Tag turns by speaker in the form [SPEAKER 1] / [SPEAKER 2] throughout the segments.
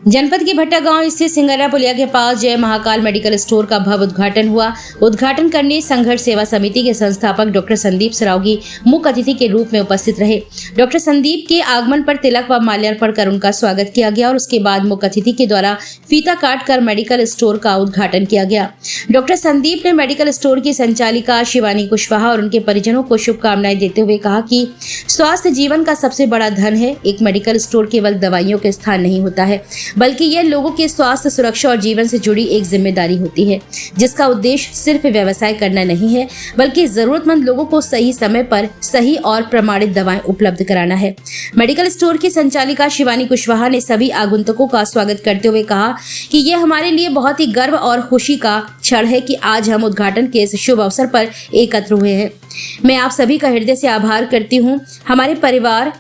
[SPEAKER 1] जनपद के भट्टा गांव स्थित सिंगरा पुलिया के पास जय महाकाल मेडिकल स्टोर का भव्य उद्घाटन हुआ। उद्घाटन करने संघर्ष सेवा समिति के संस्थापक डॉक्टर संदीप सरावगी मुख्य अतिथि के रूप में उपस्थित रहे। डॉक्टर संदीप के आगमन पर तिलक व माल्यार्पण कर उनका स्वागत किया गया और उसके बाद मुख्य अतिथि के द्वारा फीता काट कर मेडिकल स्टोर का उद्घाटन किया गया। डॉक्टर संदीप ने मेडिकल स्टोर की संचालिका शिवानी कुशवाहा और उनके परिजनों को शुभकामनाएं देते हुए कहा कि स्वास्थ्य जीवन का सबसे बड़ा धन है। एक मेडिकल स्टोर केवल दवाइयों के स्थान नहीं होता है, बल्कि यह लोगों के स्वास्थ्य, सुरक्षा और जीवन से जुड़ी एक जिम्मेदारी होती है, जिसका उद्देश्य सिर्फ व्यवसाय करना नहीं है, बल्कि जरूरतमंद लोगों को सही समय पर सही और प्रमाणित दवाएं उपलब्ध कराना है। मेडिकल स्टोर की संचालिका शिवानी कुशवाहा ने सभी आगंतुकों का स्वागत करते हुए कहा कि यह हमारे लिए बहुत ही गर्व और खुशी का क्षण है कि आज हम उद्घाटन के इस शुभ अवसर पर एकत्र हुए हैं। मैं आप सभी का हृदय से आभार करती हूँ। हमारे परिवार,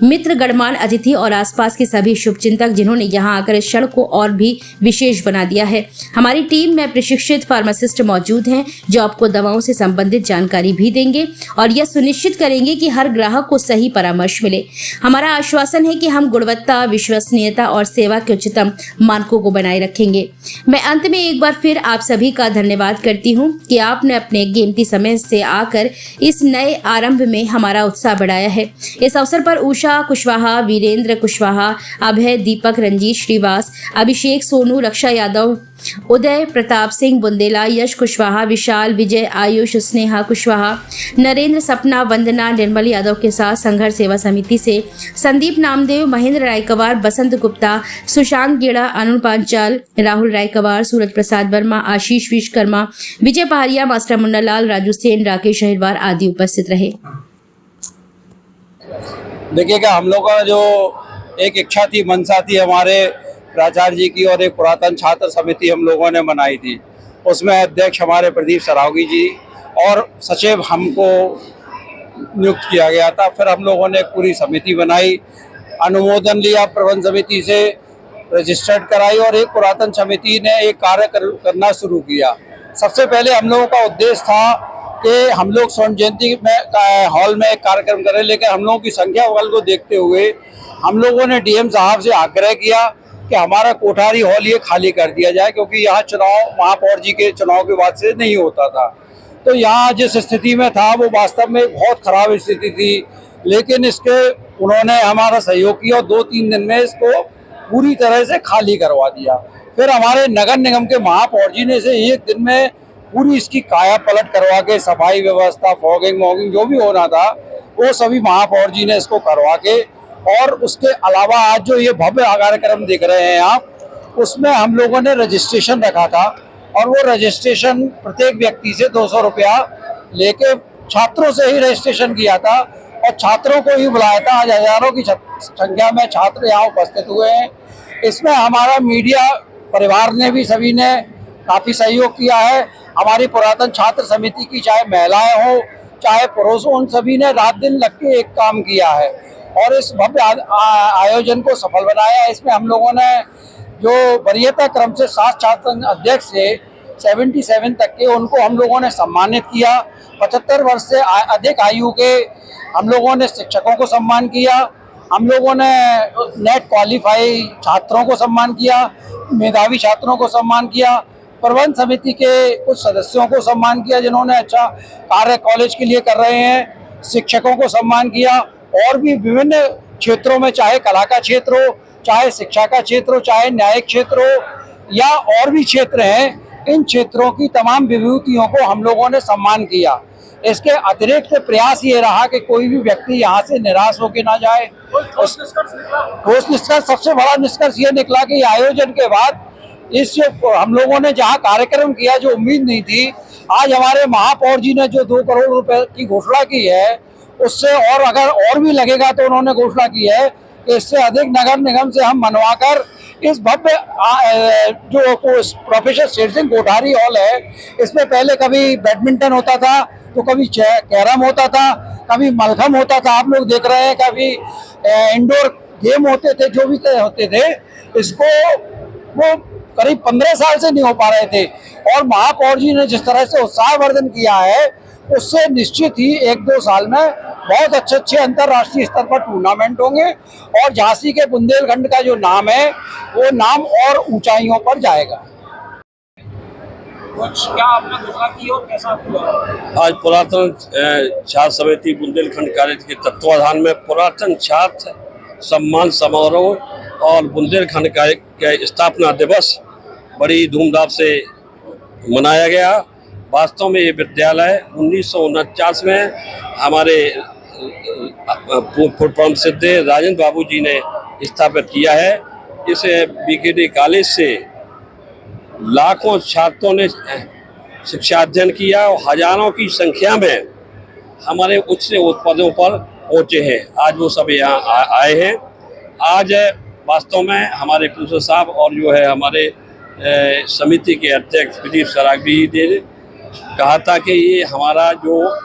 [SPEAKER 1] मित्र, गणमान्य अतिथि और आसपास के सभी शुभचिंतक जिन्होंने यहां आकर इस क्षण को और भी विशेष बना दिया है। हमारी टीम में प्रशिक्षित फार्मासिस्ट मौजूद हैं जो आपको दवाओं से संबंधित जानकारी भी देंगे और यह सुनिश्चित करेंगे कि हर ग्राहक को सही परामर्श मिले। हमारा आश्वासन है कि हम गुणवत्ता, विश्वसनीयता और सेवा के उच्चतम मानकों को बनाए रखेंगे। मैं अंत में एक बार फिर आप सभी का धन्यवाद करती हूँ कि आपने अपने कीमती समय से आकर इस नए आरंभ में हमारा उत्साह बढ़ाया है। इस अवसर पर उषा कुशवाहा, वीरेंद्र कुशवाहा, अभय, दीपक, रंजीत, श्रीवास, अभिषेक, सोनू, रक्षा यादव, उदय, प्रताप सिंह बुंदेला, यश कुशवाहा, विशाल, विजय, आयुष, स्नेहा कुशवाहा, नरेंद्र, सपना, वंदना, निर्मल यादव के साथ संघर्ष सेवा समिति से संदीप नामदेव, महेंद्र रायकवार, बसंत गुप्ता, सुशांत गेड़ा, अरुण पांचाल, राहुल रायकवार, सूरज प्रसाद वर्मा, आशीष विश्वकर्मा, विजय पहाड़िया, मास्टर मुन्नालाल, राजू सेन, राकेश अहिरवार आदि उपस्थित रहे।
[SPEAKER 2] देखिएगा, हम लोग का जो एक इच्छा थी, मनसा थी हमारे प्राचार्य जी की और एक पुरातन छात्र समिति हम लोगों ने बनाई थी। उसमें अध्यक्ष हमारे प्रदीप सरावगी जी और सचिव हमको नियुक्त किया गया था। फिर हम लोगों ने एक पूरी समिति बनाई, अनुमोदन लिया, प्रबंध समिति से रजिस्टर्ड कराई और एक पुरातन समिति ने एक कार्य करना शुरू किया। सबसे पहले हम लोगों का उद्देश्य था कि हम लोग स्वर्ण जयंती में हॉल में एक कार्यक्रम करें, लेकिन हम लोगों की संख्या बल को देखते हुए हम लोगों ने डीएम साहब से आग्रह किया कि हमारा कोठारी हॉल ये खाली कर दिया जाए, क्योंकि यहाँ चुनाव महापौर जी के चुनाव के बाद से नहीं होता था। तो यहाँ जिस स्थिति में था वो वास्तव में बहुत खराब स्थिति थी, लेकिन इसके उन्होंने हमारा सहयोग किया और 2-3 दिन में इसको पूरी तरह से खाली करवा दिया। फिर हमारे नगर निगम के महापौर जी ने इसे एक दिन में पूरी इसकी काया पलट करवा के सफाई व्यवस्था, फॉगिंग वॉगिंग जो भी होना था वो सभी महापौर जी ने इसको करवा के, और उसके अलावा आज जो ये भव्य कार्यक्रम देख रहे हैं आप, उसमें हम लोगों ने रजिस्ट्रेशन रखा था और वो रजिस्ट्रेशन प्रत्येक व्यक्ति से 200 रुपया लेके छात्रों से ही रजिस्ट्रेशन किया था और छात्रों को ही बुलाया था। आज हजारों की संख्या में छात्र यहाँ उपस्थित हुए हैं। इसमें हमारा मीडिया परिवार ने भी सभी ने काफ़ी सहयोग किया है। हमारी पुरातन छात्र समिति की चाहे महिलाएं हो चाहे पुरुष हो, उन सभी ने रात दिन लग के एक काम किया है और इस भव्य आयोजन को सफल बनाया। इसमें हम लोगों ने जो वरीयता क्रम से 7 छात्र अध्यक्ष से 77 तक के, उनको हम लोगों ने सम्मानित किया। 75 वर्ष से अधिक आयु के हम लोगों ने शिक्षकों को सम्मान किया। हम लोगों ने नेट क्वालिफाई छात्रों को सम्मान किया, मेधावी छात्रों को सम्मान किया, प्रबंध समिति के कुछ सदस्यों को सम्मान किया जिन्होंने अच्छा कार्य कॉलेज के लिए कर रहे हैं, शिक्षकों को सम्मान किया और भी विभिन्न क्षेत्रों में, चाहे कला का क्षेत्र हो, चाहे शिक्षा का क्षेत्र हो, चाहे न्यायिक क्षेत्र हो या और भी क्षेत्र हैं, इन क्षेत्रों की तमाम विभूतियों को हम लोगों ने सम्मान किया। इसके अतिरिक्त प्रयास ये रहा कि कोई भी व्यक्ति यहाँ से निराश होकर ना जाए। उस निष्कर्ष, सबसे बड़ा निष्कर्ष ये निकला कि आयोजन के बाद इस जो हम लोगों ने जहाँ कार्यक्रम किया, जो उम्मीद नहीं थी, आज हमारे महापौर जी ने जो 2 करोड़ रुपए की घोषणा की है, उससे और अगर और भी लगेगा तो उन्होंने घोषणा की है कि इससे अधिक नगर निगम से हम मनवाकर इस भव्य जो प्रोफेसर शेर सिंह कोठारी हॉल है, इसमें पहले कभी बैडमिंटन होता था, तो कभी कैरम होता था, कभी मलखम होता था, आप लोग देख रहे हैं, कभी इंडोर गेम होते थे, जो भी होते थे, इसको वो करीब 15 साल से नहीं हो पा रहे थे। और महापौर जी ने जिस तरह से उत्साहवर्धन किया है, उससे निश्चित ही 1-2 साल में बहुत अच्छे अच्छे अंतर्राष्ट्रीय स्तर पर टूर्नामेंट होंगे और झांसी के बुंदेलखंड का जो नाम है वो नाम और ऊंचाइयों पर जाएगा।
[SPEAKER 3] कुछ क्या आपने घोषणा की और कैसा हुआ?
[SPEAKER 4] आज पुरातन छात्र समिति बुंदेलखंड कॉलेज के तत्वाधान में पुरातन छात्र सम्मान समारोह और बुंदेलखंड का स्थापना दिवस बड़ी धूमधाम से मनाया गया। वास्तव में ये विद्यालय 1949 में हमारे पूर्व सिद्ध राजेंद्र बाबू जी ने स्थापित किया है। इस बीकेडी कॉलेज से लाखों छात्रों ने शिक्षा अध्ययन किया और हजारों की संख्या में हमारे उच्च पदों पर पहुंचे हैं। आज वो सब यहाँ आए हैं। आज वास्तव में हमारे प्रिंसिपल साहब और जो है हमारे समिति के अध्यक्ष प्रदीप सरागी जी ने कहा था कि ये हमारा जो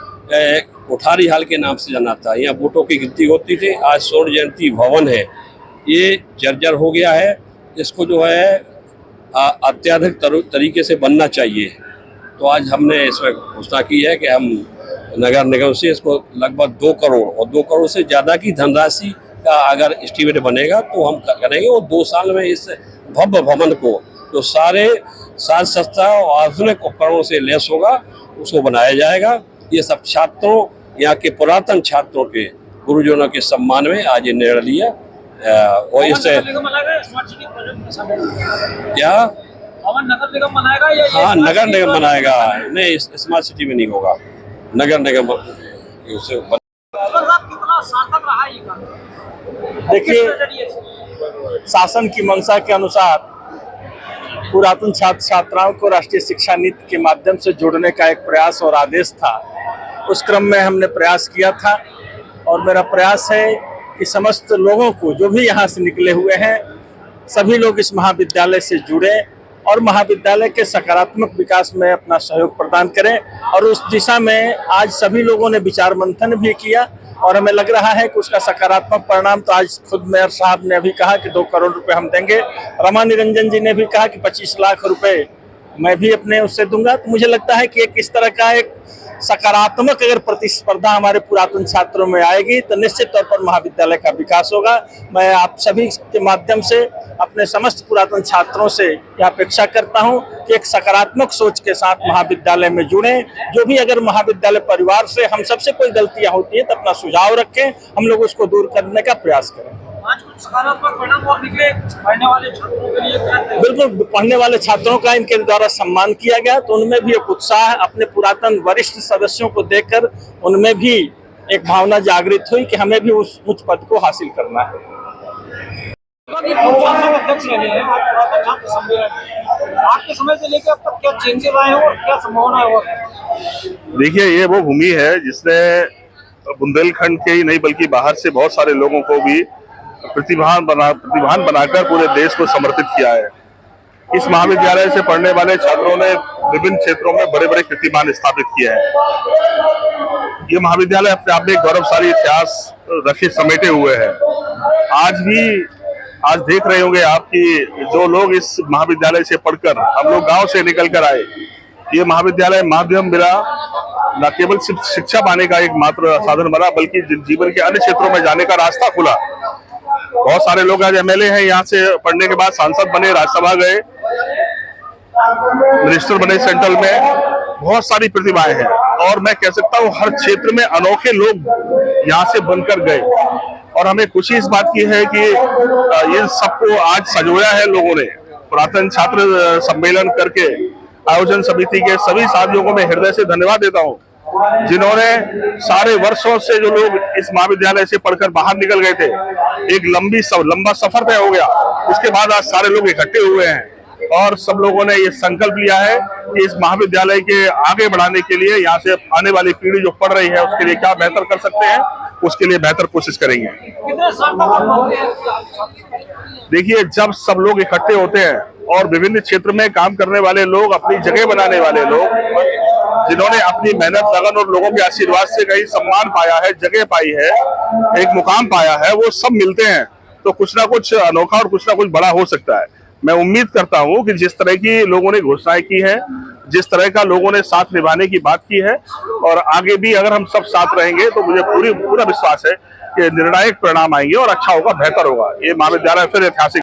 [SPEAKER 4] कोठारी हाल के नाम से जाना था, यहाँ वोटों की गिनती होती थी। आज स्वर्ण जयंती भवन है, ये जर्जर हो गया है। इसको जो है अत्याधुनिक तरीके से बनना चाहिए। तो आज हमने इसमें घोषणा की है कि हम नगर निगम से इसको लगभग 2 करोड़ और 2 करोड़ से ज़्यादा की धनराशि का अगर एस्टीमेट बनेगा तो हम करेंगे और 2 साल में इस भव्य भवन को जो सारे साज सस्ता और आधुनिक उपकरणों से लैस होगा उसको बनाया जाएगा। ये सब छात्रों, यहाँ के पुरातन छात्रों के गुरुजनों के सम्मान में आज ये निर्णय लिया। और इससे क्या
[SPEAKER 3] नगर निगम मनाएगा या
[SPEAKER 4] हाँ नगर निगम बनाएगा? नहीं, स्मार्ट सिटी में नहीं होगा, नगर निगम उसे
[SPEAKER 3] कितना सार्थक रहा ये काम?
[SPEAKER 5] देखिए, शासन की मंशा के अनुसार पुरातन छात्र छात्राओं को राष्ट्रीय शिक्षा नीति के माध्यम से जोड़ने का एक प्रयास और आदेश था। उस क्रम में हमने प्रयास किया था और मेरा प्रयास है कि समस्त लोगों को, जो भी यहाँ से निकले हुए हैं, सभी लोग इस महाविद्यालय से जुड़े और महाविद्यालय के सकारात्मक विकास में अपना सहयोग प्रदान करें। और उस दिशा में आज सभी लोगों ने विचार मंथन भी किया और हमें लग रहा है कि उसका सकारात्मक परिणाम तो आज खुद मेयर साहब ने अभी कहा कि 2 करोड़ रुपए हम देंगे। रमा निरंजन जी ने भी कहा कि 25 लाख रुपए मैं भी अपने उससे दूंगा। तो मुझे लगता है कि एक इस तरह का एक सकारात्मक अगर प्रतिस्पर्धा हमारे पुरातन छात्रों में आएगी तो निश्चित तौर पर महाविद्यालय का विकास होगा। मैं आप सभी के माध्यम से अपने समस्त पुरातन छात्रों से यह अपेक्षा करता हूं कि एक सकारात्मक सोच के साथ महाविद्यालय में जुड़ें। जो भी अगर महाविद्यालय परिवार से हम सबसे कोई गलतियां होती है तो अपना सुझाव रखें, हम लोग उसको दूर करने का प्रयास करें।
[SPEAKER 3] आज कुछ सकारात्मक परिणाम और निकले पढ़ने वाले छात्रों के लिए?
[SPEAKER 5] बिल्कुल, पढ़ने वाले छात्रों का इनके द्वारा सम्मान किया गया तो उनमें भी एक उत्साह, अपने पुरातन वरिष्ठ सदस्यों को देखकर उनमें भी एक भावना जागृत हुई कि हमें भी उस उच्च पद को हासिल करना है।
[SPEAKER 3] अध्यक्ष रहे हैं पुरातन छात्र सम्मेलन, आपके समय से लेकर अब तक क्या चेंजेस आए हैं और क्या संभावना है?
[SPEAKER 6] देखिए, ये वो भूमि है जिसने बुंदेलखंड के ही नहीं बल्कि बाहर से बहुत सारे लोगों को भी प्रतिभान बनाकर पूरे देश को समर्पित किया है। इस महाविद्यालय से पढ़ने वाले छात्रों ने विभिन्न क्षेत्रों में बड़े बड़े कीर्तिमान स्थापित किए हैं। ये महाविद्यालय अपने आप में गौरवशाली इतिहास रखे समेटे हुए है। आज देख रहे होंगे आप कि जो लोग इस महाविद्यालय से पढ़कर, हम लोग गांव से निकल कर आए, ये महाविद्यालय माध्यम मिला न केवल सिर्फ शिक्षा पाने का एक मात्र साधन बना बल्कि जीवन के अन्य क्षेत्रों में जाने का रास्ता खुला। बहुत सारे लोग आज एमएलए हैं, यहाँ से पढ़ने के बाद सांसद बने, राज्यसभा गए, मिनिस्टर बने सेंट्रल में। बहुत सारी प्रतिभाएं हैं और मैं कह सकता हूँ हर क्षेत्र में अनोखे लोग यहाँ से बनकर गए। और हमें खुशी इस बात की है कि ये सबको आज संजोया है लोगों ने। पुरातन छात्र सम्मेलन करके आयोजन समिति के सभी साथियों को मैं हृदय से धन्यवाद देता हूँ, जिन्होंने सारे वर्षों से जो लोग इस महाविद्यालय से पढ़कर बाहर निकल गए थे, एक लंबा सफर तय हो गया। उसके बाद आज सारे लोग इकट्ठे हुए हैं और सब लोगों ने ये संकल्प लिया है कि इस महाविद्यालय के आगे बढ़ाने के लिए, यहाँ से आने वाली पीढ़ी जो पढ़ रही है उसके लिए क्या बेहतर कर सकते हैं, उसके लिए बेहतर कोशिश करेंगे। देखिए, जब सब लोग इकट्ठे होते हैं और विभिन्न क्षेत्र में काम करने वाले लोग, अपनी जगह बनाने वाले लोग, जिन्होंने अपनी मेहनत, लगन और लोगों के आशीर्वाद से कहीं सम्मान पाया है, जगह पाई है, एक मुकाम पाया है, वो सब मिलते हैं तो कुछ ना कुछ अनोखा और कुछ ना कुछ बड़ा हो सकता है। मैं उम्मीद करता हूं कि जिस तरह की लोगों ने घोषणाएं की है, जिस तरह का लोगों ने साथ निभाने की बात की है, और आगे भी अगर हम सब साथ रहेंगे तो मुझे पूरा विश्वास है कि निर्णायक परिणाम आएंगे और अच्छा होगा, बेहतर होगा। ये महाविद्यालय फिर ऐतिहासिक